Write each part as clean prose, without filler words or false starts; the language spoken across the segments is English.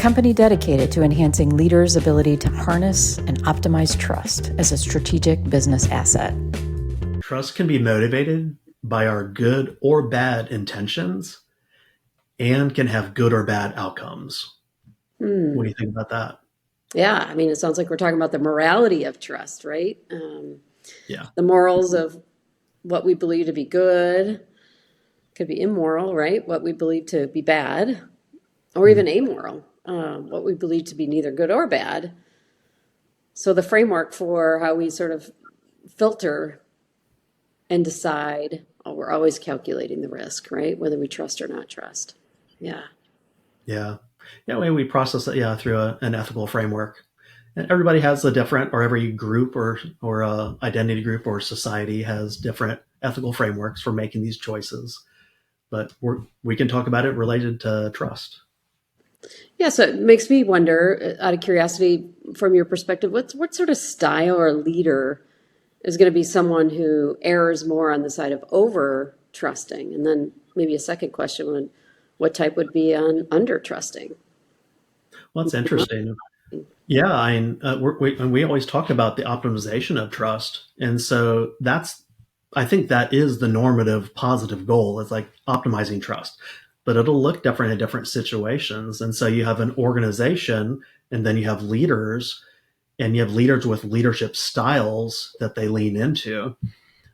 company dedicated to enhancing leaders' ability to harness and optimize trust as a strategic business asset. Trust can be motivated by our good or bad intentions and can have good or bad outcomes. What do you think about that? Yeah, I mean, it sounds like we're talking about the morality of trust, right? Yeah. The morals of what we believe to be good could be immoral, right? What we believe to be bad, or even amoral, what we believe to be neither good or bad. So the framework for how we sort of filter and decide, we're always calculating the risk, right? Whether we trust or not trust. Yeah. Yeah. Yeah, we process it, through an ethical framework. And everybody has a different, or every group or identity group or society has different ethical frameworks for making these choices. But we can talk about it related to trust. Yeah, so it makes me wonder, out of curiosity, from your perspective, what sort of style or leader is going to be someone who errs more on the side of over trusting? And then maybe a second question what type would be on under trusting? Well, that's interesting. Yeah, we always talk about the optimization of trust, and so I think that is the normative positive goal. It's like optimizing trust, but it'll look different in different situations. And so you have an organization, and then you have leaders, and you have leaders with leadership styles that they lean into,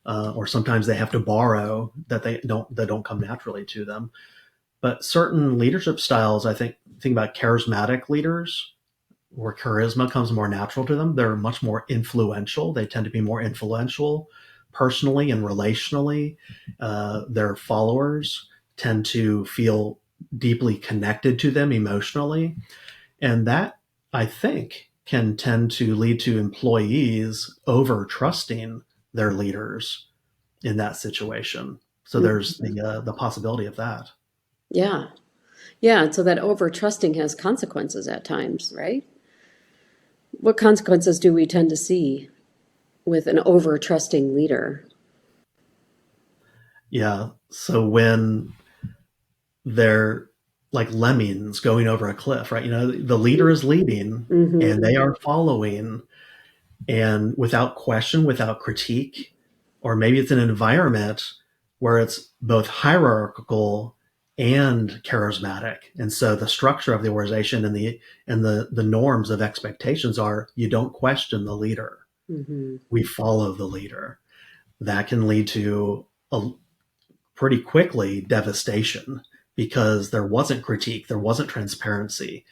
or sometimes they have to borrow that don't come naturally to them. But certain leadership styles, I think about charismatic leaders where charisma comes more natural to them. They're much more influential. They tend to be more influential personally and relationally. Their followers tend to feel deeply connected to them emotionally. And that, I think, can tend to lead to employees over trusting their leaders in that situation. So there's the possibility of that. Yeah. Yeah. And so that over trusting has consequences at times, right? What consequences do we tend to see with an over trusting leader? Yeah. So when they're like lemmings going over a cliff, right? The leader is leading and they are following, and without question, without critique, or maybe it's an environment where it's both hierarchical and charismatic. And so the structure of the organization and the norms of expectations are you don't question the leader. We follow the leader. That can lead to pretty quickly devastation because there wasn't critique, there wasn't transparency.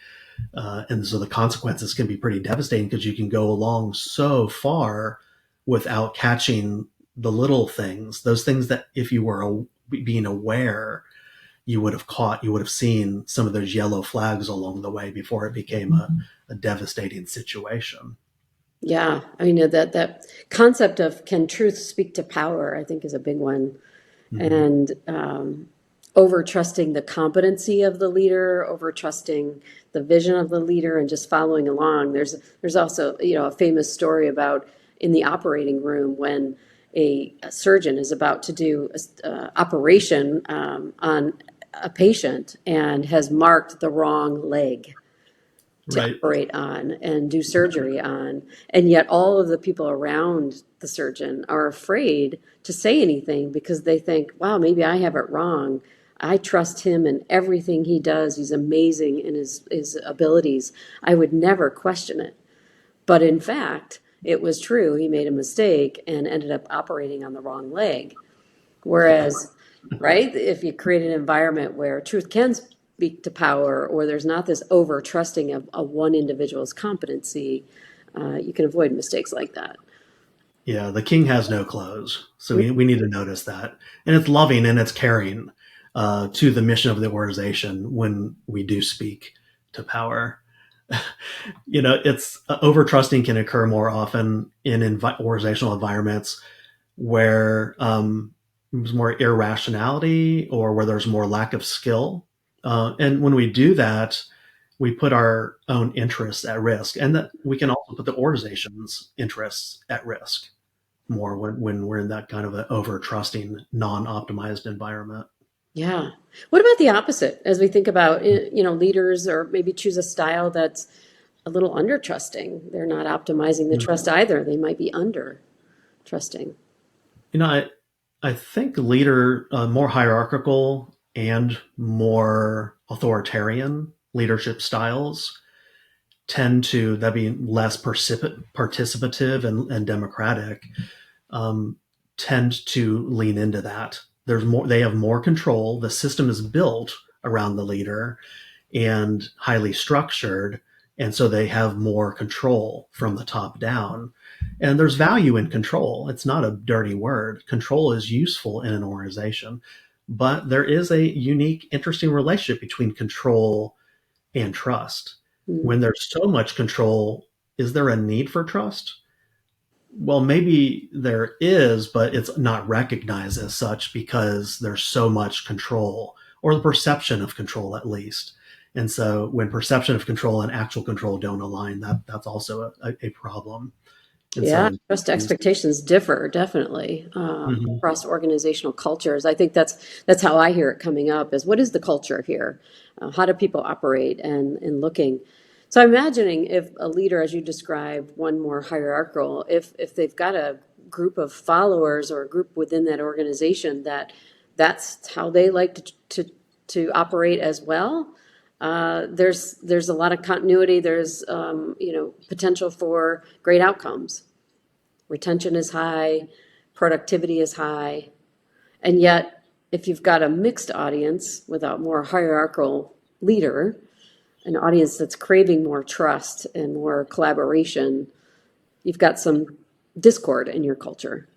And so the consequences can be pretty devastating because you can go along so far without catching the little things, those things that if you were being aware, you would have seen some of those yellow flags along the way before it became a devastating situation. Yeah, I mean that concept of can truth speak to power, I think is a big one, and over trusting the competency of the leader, over trusting the vision of the leader, and just following along. There's also a famous story about in the operating room when a surgeon is about to do a operation on a patient and has marked the wrong leg to operate on and do surgery on. And yet all of the people around the surgeon are afraid to say anything because they think, wow, maybe I have it wrong. I trust him in everything he does. He's amazing in his abilities. I would never question it. But in fact, it was true. He made a mistake and ended up operating on the wrong leg. Whereas, right, if you create an environment where truth can speak to power, or there's not this over trusting of one individual's competency, you can avoid mistakes like that. Yeah, the king has no clothes. So we need to notice that. And it's loving and it's caring to the mission of the organization when we do speak to power. It's over-trusting can occur more often in organizational environments where there's more irrationality or where there's more lack of skill. And when we do that, we put our own interests at risk, and that we can also put the organization's interests at risk more when we're in that kind of an over trusting, non-optimized environment. Yeah. What about the opposite as we think about, leaders or maybe choose a style that's a little under trusting? They're not optimizing the trust either. They might be under trusting. You know, I think more hierarchical and more authoritarian leadership styles tend to that being less participative and democratic, um, tend to lean into that. There's more. They have more control. The system is built around the leader and highly structured, and so they have more control from the top down. And there's value in control. It's not a dirty word. Control is useful in an organization, but there is a unique, interesting relationship between control and trust. Mm. When there's so much control, is there a need for trust? Well, maybe there is, but it's not recognized as such because there's so much control, or the perception of control at least. And so when perception of control and actual control don't align, that's also a problem. And Yeah, so, trust expectations differ definitely mhm. across organizational cultures. I think that's how I hear it coming up is what is the culture here? How do people operate and looking? So I'm imagining if a leader, as you described, one more hierarchical, if they've got a group of followers or a group within that organization that's how they like to operate as well. There's a lot of continuity. There's potential for great outcomes. Retention is high, productivity is high, and yet if you've got a mixed audience with a more hierarchical leader, an audience that's craving more trust and more collaboration, you've got some discord in your culture.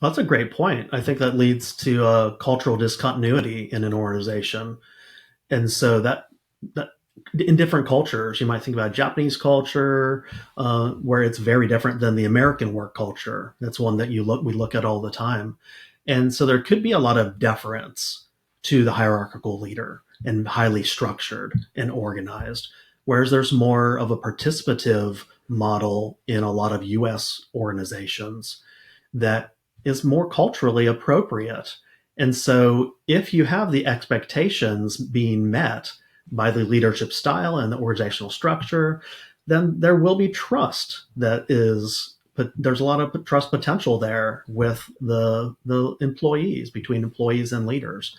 That's a great point. I think that leads to cultural discontinuity in an organization. And so that in different cultures, you might think about Japanese culture, where it's very different than the American work culture. That's one that we look at all the time, and so there could be a lot of deference to the hierarchical leader and highly structured and organized, whereas there's more of a participative model in a lot of U.S. organizations that is more culturally appropriate. And so if you have the expectations being met by the leadership style and the organizational structure, then there will be trust that is, but there's a lot of trust potential there with the employees, between employees and leaders.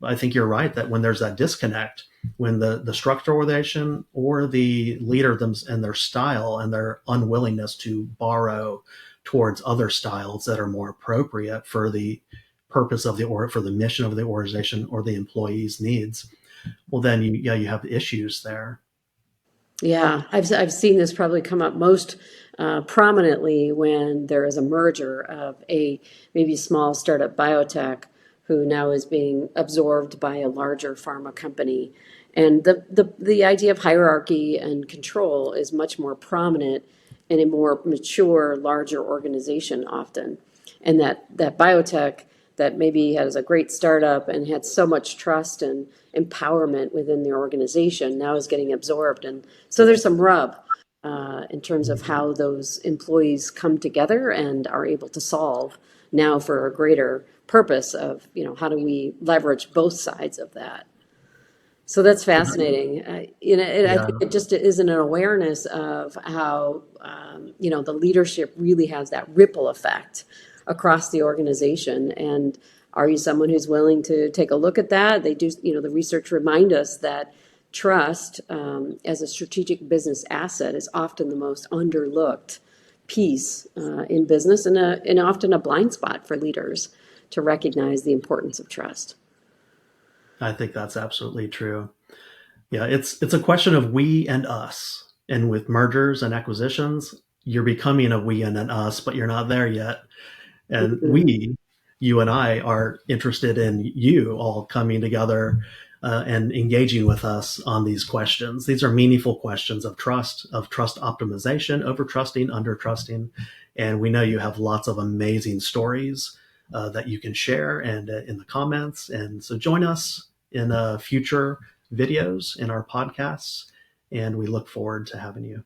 I think you're right that when there's that disconnect, when the structural organization or the leader and their style and their unwillingness to borrow towards other styles that are more appropriate for the purpose of for the mission of the organization or the employees' needs, well, then you have issues there. Yeah, I've seen this probably come up most prominently when there is a merger of a maybe small startup biotech who now is being absorbed by a larger pharma company, and the idea of hierarchy and control is much more prominent in a more mature, larger organization often, and that biotech that maybe has a great startup and had so much trust and empowerment within the organization now is getting absorbed. And so there's some rub in terms of how those employees come together and are able to solve now for a greater purpose of, how do we leverage both sides of that? So that's fascinating. I Yeah, think it just isn't an awareness of how, the leadership really has that ripple effect across the organization. And are you someone who's willing to take a look at that? They do, the research remind us that trust as a strategic business asset is often the most underlooked piece in business and often a blind spot for leaders to recognize the importance of trust. I think that's absolutely true. Yeah, it's a question of we and us. And with mergers and acquisitions, you're becoming a we and an us, but you're not there yet. And Mhm. you and I, are interested in you all coming together and engaging with us on these questions. These are meaningful questions of trust optimization, over trusting, under trusting. And we know you have lots of amazing stories that you can share and in the comments. And so join us in future videos in our podcasts. And we look forward to having you.